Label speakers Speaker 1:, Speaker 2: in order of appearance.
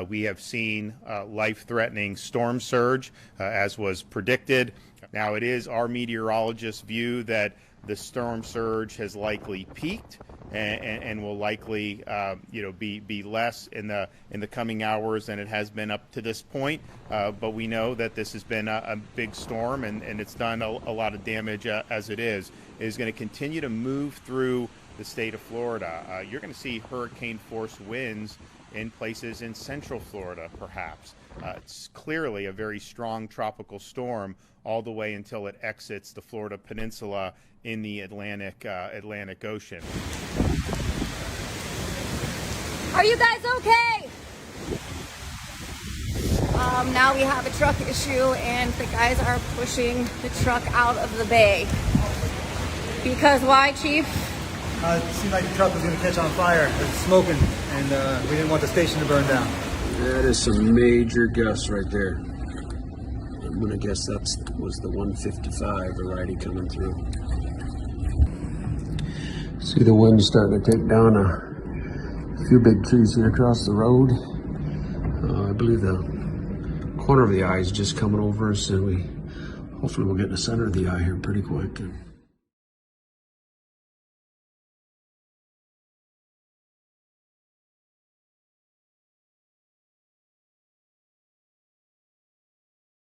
Speaker 1: we have seen life-threatening storm surge, as was predicted. Now, it is our meteorologists' view that the storm surge has likely peaked and will likely, be less in the coming hours than it has been up to this point. But we know that this has been a big storm, and it's done a lot of damage as it is. It is going to continue to move through the state of Florida. You're going to see hurricane-force winds in places in central Florida, perhaps. It's clearly a very strong tropical storm all the way until it exits the Florida Peninsula in the Atlantic Ocean.
Speaker 2: Are you guys okay? Now we have a truck issue and the guys are pushing the truck out of the bay. Because why, Chief?
Speaker 3: It seemed like the truck was going to catch on fire. It was smoking, and we didn't want the station to burn down.
Speaker 4: That is some major gusts right there. I'm going to guess that was the 155 variety coming through. See the wind starting to take down a few big trees here across the road. I believe the corner of the eye is just coming over us, and hopefully we'll get in the center of the eye here pretty quick.